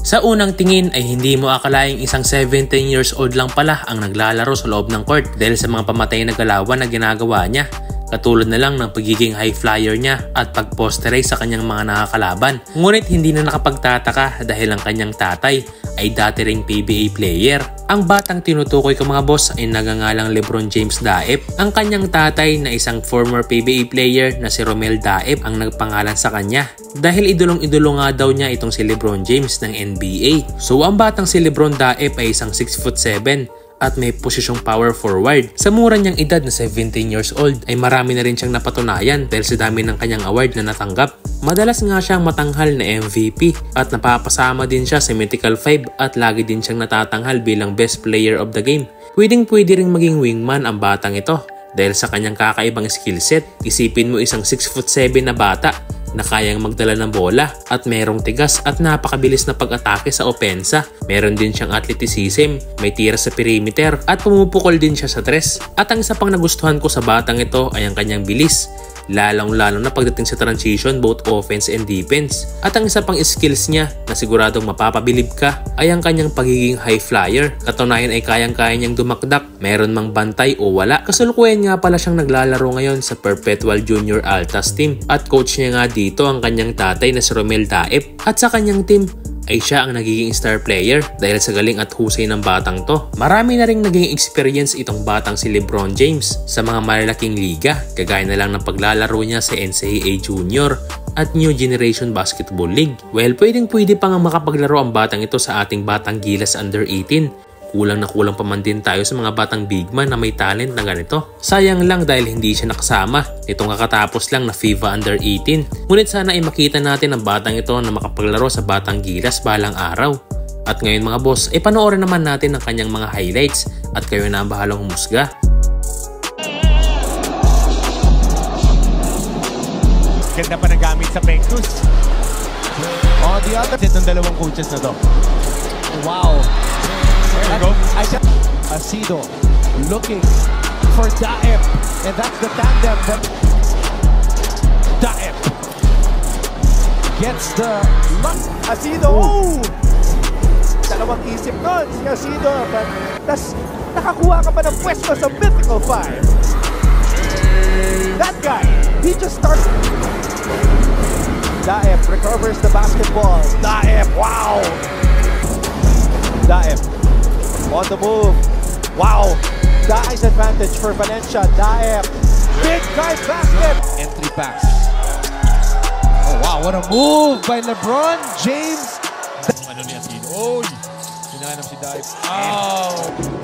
Sa unang tingin ay hindi mo akalaing isang 17 years old lang pala ang naglalaro sa loob ng court dahil sa mga pamatay na galawan na ginagawa niya. Katulad na lang ng pagiging high flyer niya at pag-posterize sa kanyang mga nakakalaban. Ngunit hindi na nakapagtataka dahil ang kanyang tatay ay dati ring PBA player. Ang batang tinutukoy ko mga boss ay nagangalang LeBron James Daep. Ang kanyang tatay na isang former PBA player na si Romel Daep ang nagpangalan sa kanya. Dahil idolong-idolo nga daw niya itong si LeBron James ng NBA. So ang batang si LeBron Daep ay isang 6'7" at may posisyong power forward. Sa mura niyang edad na 17 years old ay marami na rin siyang napatunayan dahil sa dami ng kanyang award na natanggap. Madalas nga siyang matanghal na MVP at napapasama din siya sa Mythical 5 at lagi din siyang natatanghal bilang best player of the game. Pwedeng-pwede ring maging wingman ang batang ito dahil sa kanyang kakaibang skill set. Isipin mo isang 6'7" na bata na kayang magdala ng bola at merong tigas at napakabilis na pag-atake sa opensa. Meron din siyang athleticism, may tira sa perimeter at pumupukol din siya sa tres. At ang isa pang nagustuhan ko sa batang ito ay ang kanyang bilis. Lalong-lalo na pagdating sa transition both offense and defense. At ang isa pang skills niya na siguradong mapapabilib ka ay ang kanyang pagiging high flyer. Katunayan ay kayang-kaya niyang dumakdak, meron mang bantay o wala. Kasalukuyan nga pala siyang naglalaro ngayon sa Perpetual Junior Altas team at coach niya nga dito ang kanyang tatay na si Romel Daep. At sa kanyang team ay siya ang nagiging star player dahil sa galing at husay ng batang to. Marami na ring naging experience itong batang si LeBron James sa mga malalaking liga, kagaya na lang ng paglalaro niya sa NCAA Junior at New Generation Basketball League. Well, pwedeng-pwede pa nga makapaglaro ang batang ito sa ating Batang Gilas Under 18. Kulang na kulang pa man din tayo sa mga batang big man na may talent na ganito. Sayang lang dahil hindi siya nakasama nitong kakatapos lang na FIBA Under 18. Ngunit sana ay makita natin ang batang ito na makapaglaro sa Batang Gilas balang araw. At ngayon mga boss, ay panoorin naman natin ang kanyang mga highlights at kayo na ang bahalang humusga. Ganda pa nagamit sa Pectus. On the other side ng dalawang coaches na to. Wow. There we go. Asido looking for Daep, and that's the tandem that Daep gets the luck. Asido! Oh! Dalawang isip nun si Asido. Tapos nakakuha ka pa ng pwesto sa Mythical 5. That guy, he just starts. Daep recovers the basketball. Daep, wow! Daep on the move. Wow! Daep's advantage for Valencia. Daep, big time basket. Entry pass. Oh wow, what a move by LeBron James. Ano niya si Oy? Hinahanap si Daep. Oh!